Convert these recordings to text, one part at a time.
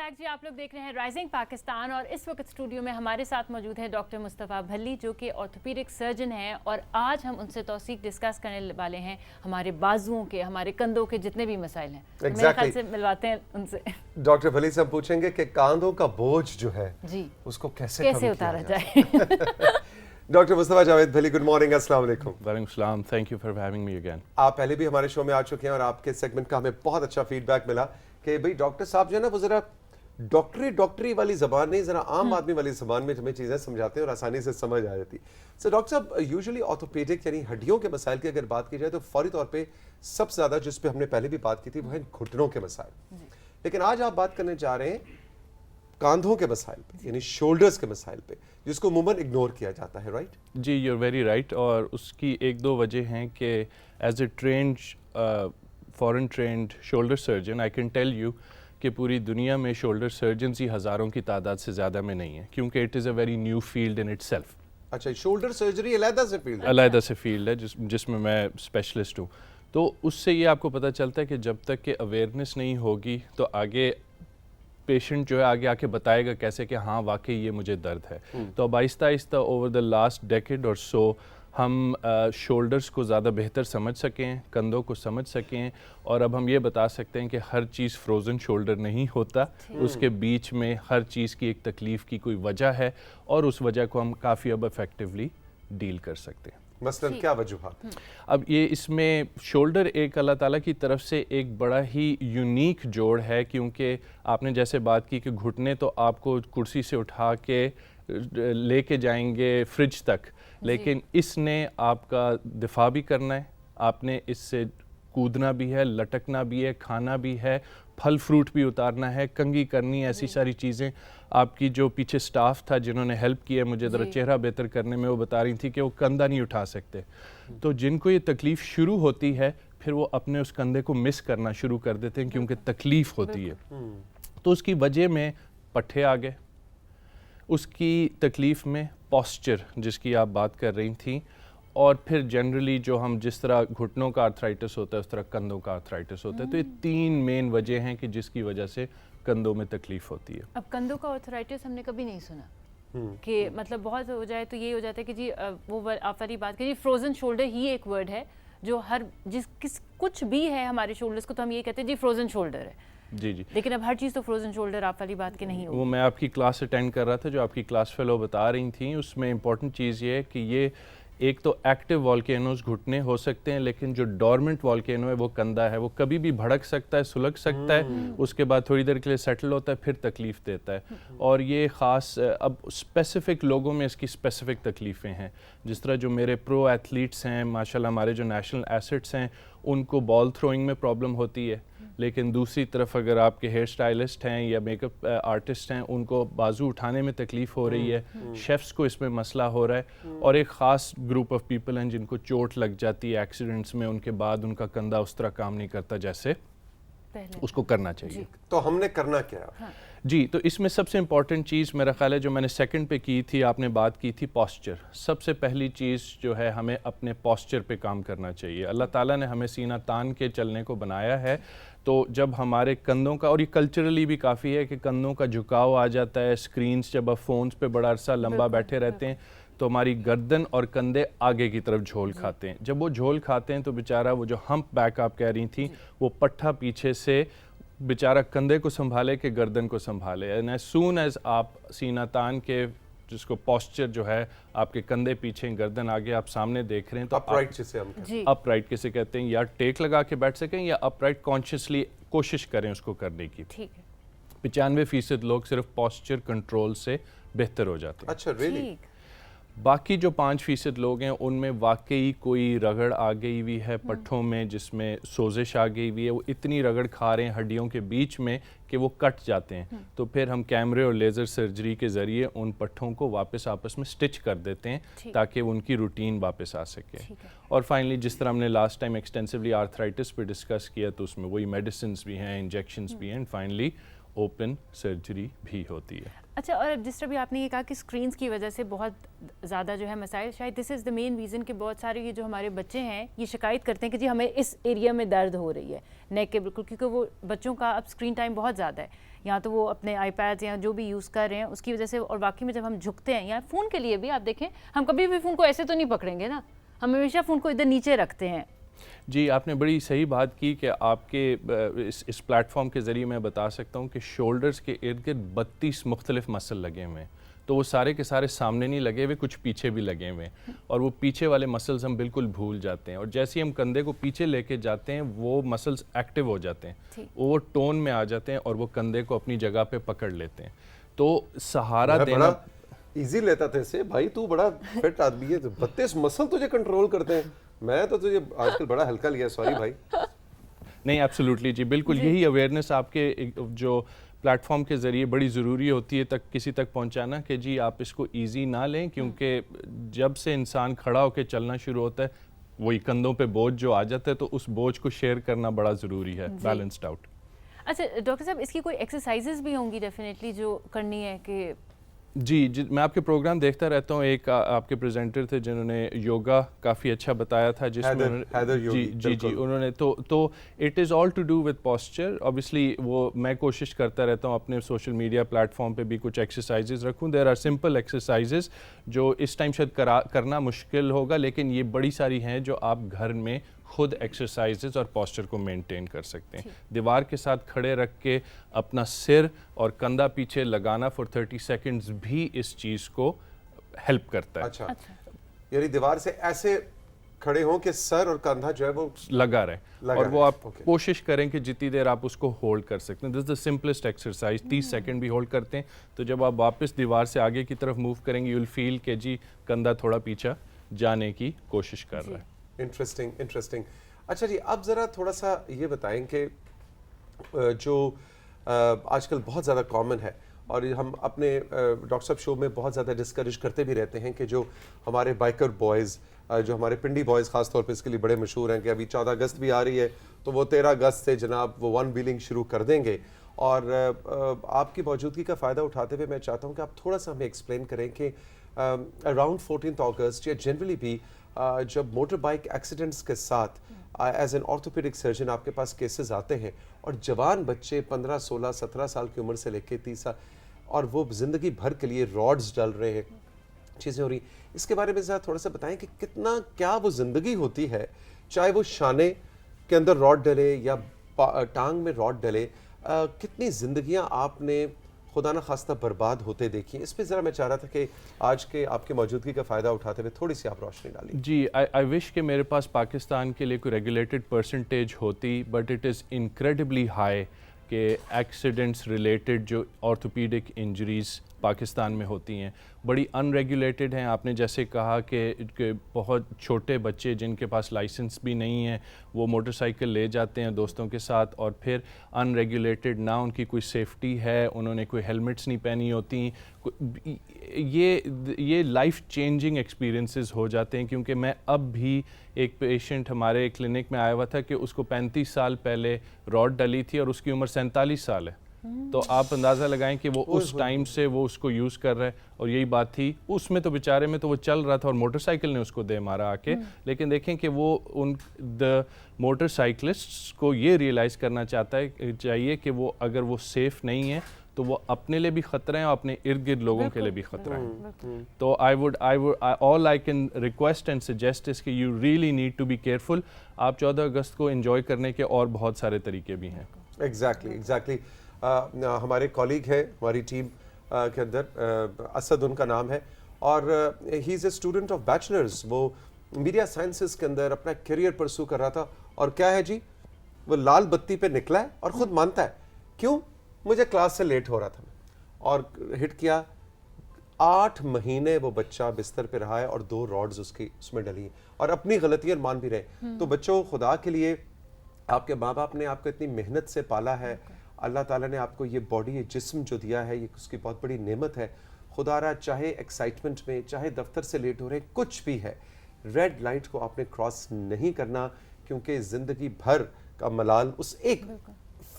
Back जी। आप लोग देख रहे हैं राइजिंग पाकिस्तान और इस वक्त स्टूडियो में हमारे साथ मौजूद है डॉक्टर मुस्तफ़ा भल्ली जो कि ऑर्थोपीडिक सर्जन हैं और आज हम उनसे तौसीक डिस्कस करने वाले हैं हमारे बाजुओं के, हमारे कंधों के जितने भी मसाइल हैं। तो मेरे ख्याल से मिलवाते हैं उनसे। डॉक्टर भल्ली से हम पूछेंगे कि कांधों का बोझ जो है जी उसको कैसे उतारा जाए। Doctor Mustafa Javed भल्ली, good morning, अस्सलाम वालेकुम। वालेकुम सलाम, thank you for having me again. आप पहले भी हमारे शो में आ चुके हैं और आपके सेगमेंट का हमें बहुत अच्छा फीडबैक मिला कि भाई डॉक्टर साहब जो है ना वो जरा डॉक्टरी वाली ज़बान नहीं, ज़रा आम आदमी वाली ज़बान में हमें चीज़ें समझाते हैं और आसानी से समझ आ जाती। सो डॉक्टर साहब, यूजुअली ऑर्थोपेडिक यानी हड्डियों के मसाइल की अगर बात की जाए तो फौरी तौर पे सबसे ज़्यादा जिस पे हमने पहले भी बात की थी वो है घुटनों के मसाइल, लेकिन आज आप बात करने जा रहे हैं कांधों के मसाइल पे, यानी शोल्डर्स के मसाइल पे, जिसको अमूमन इग्नोर किया जाता है, राइट? जी, यू आर वेरी राइट। और उसकी एक दो वजह हैं कि as a trained foreign trained shoulder surgeon I can tell you कि पूरी दुनिया में शोल्डर सर्जन्स ही हज़ारों की तादाद से ज़्यादा में नहीं है, क्योंकि it is a very new field in itself. अच्छा, शोल्डर सर्जरी अलग से फील्ड है? अलग से फील्ड है जिसमें मैं स्पेशलिस्ट हूँ। तो उससे ये आपको पता चलता है कि जब तक कि अवेयरनेस नहीं होगी तो आगे पेशेंट जो है आगे आके बताएगा कैसे कि हाँ वाकई ये मुझे दर्द है। तो अब Aahista Aahista over the last decade और सो हम शोल्डर्स को ज़्यादा बेहतर समझ सकें, कंधों को समझ सकें, और अब हम ये बता सकते हैं कि हर चीज़ फ्रोज़न शोल्डर नहीं होता, उसके बीच में हर चीज़ की एक तकलीफ़ की कोई वजह है और उस वजह को हम काफ़ी अब इफ़ेक्टिवली डील कर सकते हैं। मसलन क्या वजूहात? अब ये इसमें शोल्डर एक अल्लाह ताला की तरफ से एक बड़ा ही यूनिक जोड़ है, क्योंकि आपने जैसे बात की कि घुटने तो आपको कुर्सी से उठा के लेके जाएंगे फ्रिज तक, लेकिन इसने आपका दिफा भी करना है, आपने इससे कूदना भी है, लटकना भी है, खाना भी है, फल फ्रूट भी उतारना है, कंघी करनी है, ऐसी सारी चीज़ें। आपकी जो पीछे स्टाफ था जिन्होंने हेल्प किया मुझे ज़रा चेहरा बेहतर करने में, वो बता रही थी कि वो कंधा नहीं उठा सकते। तो जिनको ये तकलीफ़ शुरू होती है फिर वो अपने उस कंधे को मिस करना शुरू कर देते हैं क्योंकि तकलीफ़ होती है। तो उसकी वजह में पट्ठे आ गए, उसकी तकलीफ़ में पॉस्चर जिसकी आप बात कर रही थी, और फिर जनरली जो हम जिस तरह घुटनों का आर्थराइटिस होता है उस तरह कंधों का आर्थराइटिस होता है। तो ये तीन मेन वजह हैं कि जिसकी वजह से कंधों में तकलीफ होती है। अब कंधों का आर्थराइटिस हमने कभी नहीं सुना कि मतलब बहुत हो जाए तो ये हो जाता है कि जी वो आप वाली बात की, फ्रोजन शोल्डर ही एक वर्ड है जो हर कुछ भी है हमारे शोल्डर्स को तो हम ये कहते हैं जी फ्रोजन शोल्डर है। जी जी, लेकिन अब हर चीज़ तो फ्रोजन शोल्डर आप वाली बात की नहीं होगी। वो मैं आपकी क्लास अटेंड कर रहा था, जो आपकी क्लास फेलो बता रही थी, उसमें इंपॉर्टेंट चीज़ ये है कि ये एक तो एक्टिव वॉल्केनोज घुटने हो सकते हैं, लेकिन जो डॉर्मेंट वॉल्केनो है वो कंधा है, वो कभी भी भड़क सकता है, सुलग सकता है, उसके बाद थोड़ी देर के लिए सेटल होता है, फिर तकलीफ़ देता है। और ये ख़ास अब स्पेसिफ़िक लोगों में इसकी स्पेसिफ़िक तकलीफ़ें हैं। जिस तरह जो मेरे प्रो एथलीट्स हैं माशाल्लाह, हमारे जो नेशनल एसेट्स हैं, उनको बॉल थ्रोइंग में प्रॉब्लम होती है, लेकिन दूसरी तरफ अगर आपके हेयर स्टाइलिस्ट हैं या मेकअप आर्टिस्ट हैं उनको बाजू उठाने में तकलीफ़ हो रही है, शेफ्स को इसमें मसला हो रहा है, और एक ख़ास ग्रुप ऑफ पीपल हैं जिनको चोट लग जाती है एक्सीडेंट्स में, उनके बाद उनका कंधा उस तरह काम नहीं करता जैसे उसको करना चाहिए। तो हमने करना क्या है? हाँ। जी, तो इसमें सबसे इम्पॉर्टेंट चीज़ मेरा ख्याल है जो मैंने सेकंड पे की थी, आपने बात की थी पॉस्चर। सबसे पहली चीज़ जो है हमें अपने पॉस्चर पे काम करना चाहिए। अल्लाह ताला ने हमें सीना तान के चलने को बनाया है, तो जब हमारे कंधों का, और ये कल्चरली भी काफ़ी है कि कंधों का झुकाव आ जाता है, स्क्रीन्स जब आप फ़ोन्स पे बड़ा अरसा लंबा बैठे रहते हैं तो हमारी गर्दन और कंधे आगे की तरफ झोल खाते हैं। जब वो झोल खाते हैं तो बेचारा वो जो हम्प बैक आप कह रही थी, वो पट्ठा पीछे से बेचारा कंधे को संभाले कि गर्दन को संभाले। एंड एज सून एज आप सीना तान के, जिसको पॉस्चर जो है आपके कंधे पीछे गर्दन आगे आप सामने देख रहे हैं, तो अपराइट जिसे हम कहते हैं, अपराइट किसे कहते हैं, या टेक लगा के बैठ सकें या अपराइट कॉन्शियसली कोशिश करें उसको करने की। ठीक है। 95% लोग सिर्फ पॉस्चर कंट्रोल से बेहतर हो जाते हैं। अच्छा, रियली? बाकी जो 5% लोग हैं उनमें वाकई कोई रगड़ आ गई हुई है पट्ठों में, जिसमें सोजिश आ गई हुई है, वो इतनी रगड़ खा रहे हैं हड्डियों के बीच में कि वो कट जाते हैं। तो फिर हम कैमरे और लेज़र सर्जरी के ज़रिए उन पट्ठों को वापस आपस में स्टिच कर देते हैं ताकि उनकी रूटीन वापस आ सके। और फाइनली जिस तरह हमने लास्ट टाइम एक्सटेंसिवली आर्थराइटिस पे डिस्कस किया, तो उसमें वही मेडिसिन भी हैं, इंजेक्शंस भी हैं, एंड फाइनली ओपन सर्जरी भी होती है. अच्छा, और जिस तरह भी आपने ये कहा कि स्क्रीन्स की वजह से बहुत ज़्यादा जो है मसाइल, शायद this is the main reason कि बहुत सारे ये जो हमारे बच्चे हैं ये शिकायत करते हैं कि जी हमें इस एरिया में दर्द हो रही है नेक के बिल्कुल, क्योंकि वो बच्चों का अब स्क्रीन टाइम बहुत ज़्यादा है, या तो वो अपने आईपैड या जो भी यूज़ कर रहे हैं उसकी वजह से, और बाकी में जब हम झुकते हैं, या फ़ोन के लिए भी आप देखें, हम कभी भी फ़ोन को ऐसे तो नहीं पकड़ेंगे ना, हम हमेशा फ़ोन को इधर नीचे रखते हैं. जी, आपने बड़ी सही बात की कि आपके इस प्लेटफॉर्म के ज़रिए मैं बता सकता हूँ कि शोल्डर्स के इर्द गिर्द 32 मुख्तलिफ मसल लगे हुए हैं. तो वो सारे के सारे सामने नहीं लगे हुए, कुछ पीछे भी लगे हुए हैं, और वो पीछे वाले मसल्स हम बिल्कुल भूल जाते हैं, और जैसे ही हम कंधे को पीछे लेके जाते हैं वो मसल्स एक्टिव हो जाते हैं, वो टोन में आ जाते हैं और वो कंधे को अपनी जगह पे पकड़ लेते हैं. तो सहारा देना इजी लेता था इसे, भाई तू बड़ा फिट आदमी है, 32 मसल तुझे कंट्रोल करते हैं, मैं तो तुझे आजकल बड़ा हल्का लिया, सॉरी भाई. नहीं, एब्सोल्युटली जी, बिल्कुल यही अवेयरनेस आपके जो प्लेटफॉर्म के ज़रिए बड़ी ज़रूरी होती है किसी तक पहुंचाना, कि जी आप इसको इजी ना लें, क्योंकि जब से इंसान खड़ा होकर चलना शुरू होता है वही कंधों पे बोझ जो आ जाता है, तो उस बोझ को शेयर करना बड़ा ज़रूरी है, बैलेंस्ड आउट. अच्छा डॉक्टर साहब, इसकी कोई एक्सरसाइजेज भी होंगी डेफिनेटली जो करनी है कि? जी, मैं आपके प्रोग्राम देखता रहता हूँ. एक आपके प्रेजेंटर थे जिन्होंने योगा काफ़ी अच्छा बताया था, जिसमें जी उन्होंने तो it is all to do with posture. Obviously वो मैं कोशिश करता रहता हूँ अपने सोशल मीडिया प्लेटफॉर्म पे भी कुछ एक्सरसाइजेज रखूँ. देयर आर सिंपल एक्सरसाइजेज जो इस टाइम शायद करना मुश्किल होगा, लेकिन ये बड़ी सारी हैं जो आप घर में खुद एक्सरसाइजेज और पॉस्चर को मेंटेन कर सकते हैं. दीवार के साथ खड़े रख के अपना सिर और कंधा पीछे लगाना फॉर 30 सेकंड्स भी इस चीज़ को हेल्प करता है. अच्छा. यानी दीवार से ऐसे खड़े हों कि सर और कंधा जो है वो लगा रहे, और वो आप कोशिश करें कि जितनी देर आप उसको होल्ड कर सकते हैं. This is the simplest exercise. 30 second भी होल्ड करते हैं तो जब आप वापस दीवार से आगे की तरफ मूव करेंगे यू विल फील कि जी कंधा थोड़ा पीछे जाने की कोशिश कर रहा है. इंटरेस्टिंग. अच्छा जी, अब ज़रा थोड़ा सा ये बताएं कि जो आजकल बहुत ज़्यादा कॉमन है, और हम अपने डॉक्टर साहब शो में बहुत ज़्यादा डिस्करेज करते भी रहते हैं कि जो हमारे बाइकर बॉयज़, जो हमारे पिंडी बॉयज़ ख़ास तौर पे इसके लिए बड़े मशहूर हैं कि अभी 14 अगस्त भी आ रही है, तो वो 13 अगस्त से जनाब वो वन व्हीलिंग शुरू कर देंगे. और आपकी मौजूदगी का फ़ायदा उठाते हुए मैं चाहता हूँ कि आप थोड़ा सा हमें एक्सप्लेन करें कि अराउंड 14 अगस्त या जनरली भी जब मोटर बाइक एक्सीडेंट्स के साथ एज एन ऑर्थोपेडिक सर्जन आपके पास केसेस आते हैं, और जवान बच्चे 15, 16, 17 साल की उम्र से लेकर 30 साल, और वो ज़िंदगी भर के लिए रॉड्स डल रहे हैं, चीज़ें हो रही, इसके बारे में ज़रा थोड़ा सा बताएं कि कितना क्या वो ज़िंदगी होती है, चाहे वो शाने के अंदर रॉड डले या टांग में रॉड डले, कितनी ज़िंदगियाँ आपने खुदा न खास्ता बर्बाद होते देखी. इस पे ज़रा मैं चाह रहा था कि आज के आपकी मौजूदगी का फ़ायदा उठाते हुए थोड़ी सी आप रोशनी डालिए. जी, आई विश कि मेरे पास पाकिस्तान के लिए कोई रेगुलेटेड परसेंटेज होती, but it is incredibly high कि एक्सीडेंट्स रिलेटेड जो ऑर्थोपीडिक इंजरीज़ पाकिस्तान में होती हैं बड़ी अनरेगुलेटेड हैं. आपने जैसे कहा कि बहुत छोटे बच्चे जिनके पास लाइसेंस भी नहीं है वो मोटरसाइकिल ले जाते हैं दोस्तों के साथ, और फिर अनरेगुलेटेड, ना उनकी कोई सेफ्टी है, उन्होंने कोई हेलमेट्स नहीं पहनी होती. ये लाइफ चेंजिंग एक्सपीरियंसेस हो जाते हैं. क्योंकि मैं अब भी एक पेशेंट हमारे क्लिनिक में आया हुआ था कि उसको 35 साल पहले रॉड डली थी और उसकी उम्र 47 साल है. तो आप अंदाज़ा लगाएं कि वो उस टाइम से वो उसको यूज़ कर रहा है, और यही बात थी उसमें तो बेचारे में तो वो चल रहा था और मोटरसाइकिल ने उसको दे मारा आके. लेकिन देखें कि वो उन द मोटरसाइकिलिस्ट्स को ये रियलाइज़ करना चाहिए कि वो अगर वो सेफ़ नहीं है तो वो अपने लिए भी ख़तरा है और अपने इर्द गिर्द लोगों के लिए भी ख़तरा है. तो all I can request and suggest is कि you really need to be careful. आप 14 अगस्त को एंजॉय करने के और बहुत सारे तरीके भी हैं. एग्जैक्टली. हमारे कॉलीग है हमारी टीम के अंदर, असद उनका नाम है, और he is a student of bachelors. वो मीडिया साइंसेस के अंदर अपना करियर परसू कर रहा था, और क्या है जी, वो लाल बत्ती पे निकला है और ख़ुद मानता है क्यों, मुझे क्लास से लेट हो रहा था, और हिट किया. 8 महीने वो बच्चा बिस्तर पे रहा है और 2 रॉड्स उसमें डली, और अपनी गलतियाँ मान भी रहे. तो बच्चों, खुदा के लिए, आपके माँ बाप ने आपको इतनी मेहनत से पाला है, अल्लाह ताला ने आपको ये बॉडी, ये जिस्म जो दिया है, ये उसकी बहुत बड़ी नेमत है. खुदा रहा, चाहे एक्साइटमेंट में, चाहे दफ्तर से लेट हो रहे, कुछ भी है, रेड लाइट को आपने क्रॉस नहीं करना, क्योंकि ज़िंदगी भर का मलाल उस एक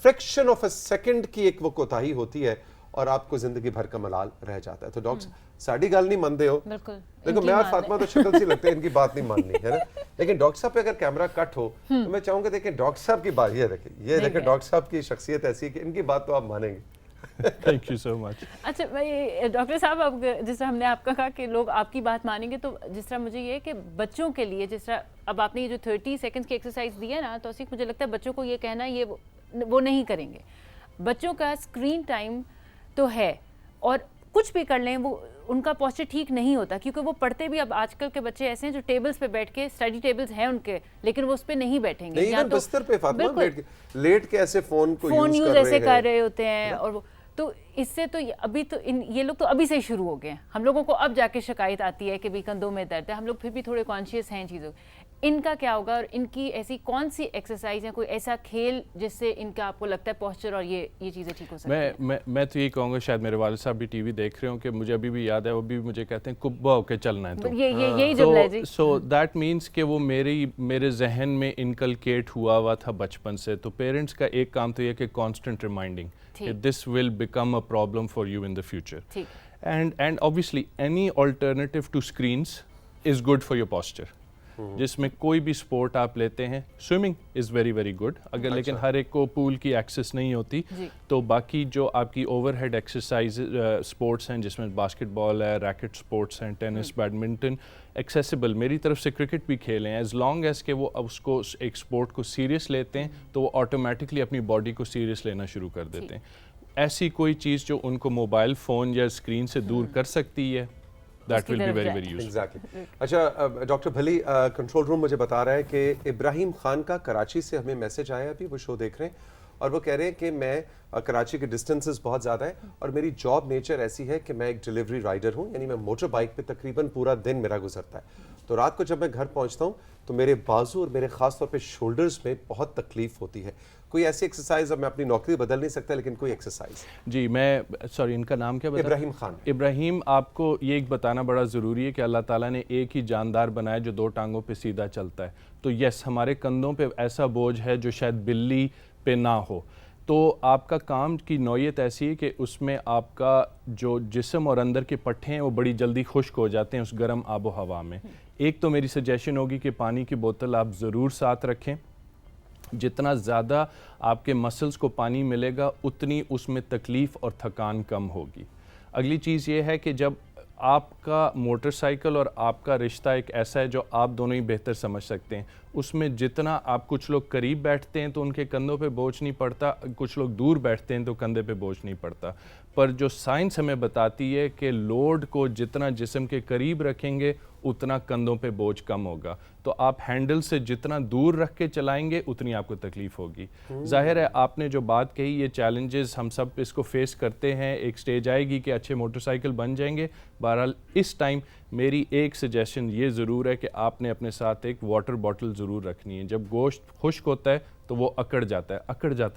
फ्रैक्शन ऑफ अ सेकंड की एक वो कोताही होती है और आपको जिंदगी भर का मलाल रह जाता है. तो डॉक्टर साड़ी गाल नहीं मानते हो, बिल्कुल देखो मैं और फातिमा तो शक्ल से लगते हैं, इनकी बात नहीं माननी है ना, लेकिन डॉक्टर साहब पे अगर कैमरा कट हो तो मैं चाहूंगा देखें डॉक्टर साहब की बात, ये देखें डॉक्टर साहब की शख्सियत ऐसी है कि इनकी बात तो आप मानेंगे. Thank you so much. अच्छा भाई डॉक्टर साहब, अब जिस तरह हमने आपका कहा कि लोग आपकी बात मानेंगे, तो जिस तरह मुझे ये है कि बच्चों के लिए जिस तरह अब आपने ये जो 30 सेकंड्स की एक्सरसाइज दी है ना, तो ऐसे मुझे लगता है बच्चों को ये कहना ये वो नहीं करेंगे. बच्चों का स्क्रीन टाइम तो है और कुछ भी कर लें वो उनका पोस्चर ठीक नहीं होता, क्योंकि वो पढ़ते भी, अब आजकल के बच्चे ऐसे हैं जो टेबल्स पे बैठ के, स्टडी टेबल्स हैं उनके, लेकिन वो उस पे नहीं बैठेंगे, नहीं, या तो बिस्तर पे फातिमा लेट के ऐसे फोन यूज ऐसे कर रहे होते हैं. और वो तो इससे तो अभी तो ये लोग तो अभी से ही शुरू हो गए हैं. हम लोगों को अब जाके शिकायत आती है कि भी कंधों में दर्द है. हम लोग फिर भी थोड़े कॉन्शियस हैं चीज़ों. इनका क्या होगा और इनकी ऐसी कौन सी एक्सरसाइज है, कोई ऐसा खेल जिससे इनका आपको लगता है पोस्चर और ये चीज़ें ठीक हो सकती हैं? मैं तो यही कहूँगा, शायद मेरे वालिद साहब भी टीवी देख रहे हो, कि मुझे अभी भी याद है, वो भी मुझे कहते हैं कुब्बा होके चलना है. तो यही जुमला है जी. सो दैट मीन्स कि वो मेरे जहन में इनकलकेट हुआ था बचपन से. तो पेरेंट्स का एक काम तो ये कि constant reminding, this will become a problem for you in the future. And obviously any alternative to screens is good for your posture. जिसमें कोई भी स्पोर्ट आप लेते हैं, swimming is very very good. अगर लेकिन हर एक को पूल की एक्सेस नहीं होती, तो बाकी जो आपकी ओवरहेड एक्सरसाइज स्पोर्ट्स हैं, जिसमें बास्केटबॉल है, रैकेट स्पोर्ट्स हैं, टेनिस, बैडमिंटन, एक्सेसिबल. मेरी तरफ से क्रिकेट भी खेलें, एज लॉन्ग एज के वो उसको एक स्पोर्ट को सीरियस लेते हैं, तो वो ऑटोमेटिकली अपनी बॉडी को सीरियस लेना शुरू कर देते हैं. ऐसी कोई चीज़ जो उनको मोबाइल फ़ोन या स्क्रीन से दूर कर सकती है, that will be very very useful. Exactly. अच्छा डॉक्टर भली, कंट्रोल रूम मुझे बता रहा है कि इब्राहिम खान का कराची से हमें मैसेज आया, अभी वो शो देख रहे हैं और वो कह रहे हैं कि मैं कराची के डिस्टेंसेस बहुत ज़्यादा है और मेरी जॉब नेचर ऐसी है कि मैं एक डिलीवरी राइडर हूँ, यानी मैं मोटर बाइक पे तकरीबन पूरा दिन मेरा गुजरता है. तो रात को जब मैं घर पहुँचता हूँ तो मेरे बाजू और मेरे ख़ास तौर पे शोल्डर्स में बहुत तकलीफ होती है. कोई ऐसी एक्सरसाइज, अब मैं अपनी नौकरी बदल नहीं सकता, लेकिन कोई एक्सरसाइज. जी, मैं सॉरी, इनका नाम क्या बताया? इब्राहिम खान. इब्राहिम, आपको ये एक बताना बड़ा ज़रूरी है कि अल्लाह ताला ने एक ही जानदार बनाया जो दो टांगों पे सीधा चलता है. तो यस, हमारे कंधों पे ऐसा बोझ है जो शायद बिल्ली पे ना हो. तो आपका काम की नौयत ऐसी है कि उसमें आपका जो जिस्म और अंदर के पट्टे हैं वो बड़ी जल्दी खुश्क हो जाते हैं उस गर्म आबो हवा में. एक तो मेरी सजेशन होगी कि पानी की बोतल आप ज़रूर साथ रखें. जितना ज़्यादा आपके मसल्स को पानी मिलेगा उतनी उसमें तकलीफ़ और थकान कम होगी. अगली चीज़ ये है कि जब आपका मोटरसाइकिल और आपका रिश्ता एक ऐसा है जो आप दोनों ही बेहतर समझ सकते हैं, उसमें जितना आप, कुछ लोग करीब बैठते हैं तो उनके कंधों पे बोझ नहीं पड़ता, कुछ लोग दूर बैठते हैं तो कंधे पे बोझ नहीं पड़ता. पर जो साइंस हमें बताती है कि लोड को जितना जिस्म के करीब रखेंगे उतना कंधों पे बोझ कम होगा. तो आप हैंडल से जितना दूर रख के चलाएंगे उतनी आपको तकलीफ होगी. जाहिर है आपने जो बात कही, ये चैलेंजेस हम सब इसको फेस करते हैं. एक स्टेज आएगी कि अच्छे मोटरसाइकिल बन जाएंगे. बहरहाल इस टाइम मेरी एक सजेशन ये ज़रूर है कि आपने अपने साथ एक वाटर बॉटल ज़रूर रखनी है. जब गोश्त खुश्क होता है तो वो अकड़ जाता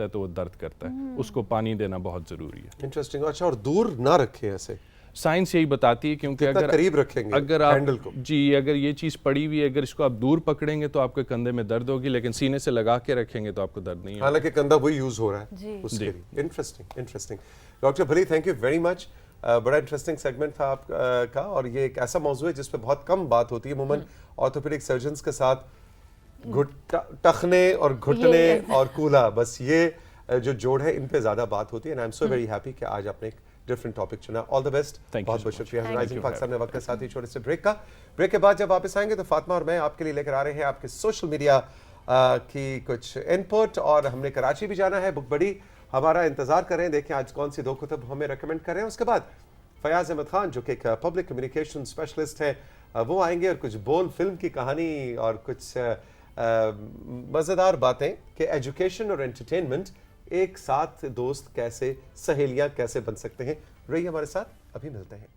है तो वो दर्द करता है. उसको पानी देना बहुत ज़रूरी है. इंटरेस्टिंग. अच्छा, और दूर ना रखें ऐसे, साइंस यही बताती है, क्योंकि अगर करीब रखेंगे अगर आप हैंडल को, जी, अगर ये चीज़ पड़ी हुई है, अगर इसको आप दूर पकड़ेंगे तो आपके कंधे में दर्द होगी, लेकिन सीने से लगा के रखेंगे तो आपको दर्द नहीं होगा. हालांकि कंधा वही यूज हो रहा है उसके लिए. इंटरेस्टिंग. डॉक्टर भली, थैंक यू वेरी मच. बड़ा इंटरेस्टिंग सेगमेंट था आपका और ये एक ऐसा मौजू है जिस पे बहुत कम बात होती है. अमूमन ऑर्थोपेडिक सर्जन्स के साथ टखने और घुटने और कूला, बस ये जो जोड़ है इन पे ज़्यादा बात होती है. And I am so very happy कि आज आपने एक डिफरेंट टॉपिक चुना. All the best. बहुत बहुत शुक्रिया. राइजिंग पाकिस्तान में वक्त के साथ ही छोटे से ब्रेक के बाद जब वापस आएंगे तो फातिमा और मैं आपके लिए लेकर आ रहे हैं आपके सोशल मीडिया की कुछ इनपुट, और हमने कराची भी जाना है. बुक बड़ी हमारा इंतजार कर रहे हैं, देखें आज कौन सी दो किताब हमें रेकमेंड कर रहे हैं. उसके बाद फयाज अहमद खान जो कि एक पब्लिक कम्युनिकेशन स्पेशलिस्ट है, वो आएंगे और कुछ बोल फिल्म की कहानी और कुछ मज़ेदार बातें कि एजुकेशन और एंटरटेनमेंट एक साथ दोस्त कैसे, सहेलियां कैसे बन सकते हैं. रहिए हमारे साथ, अभी मिलते हैं.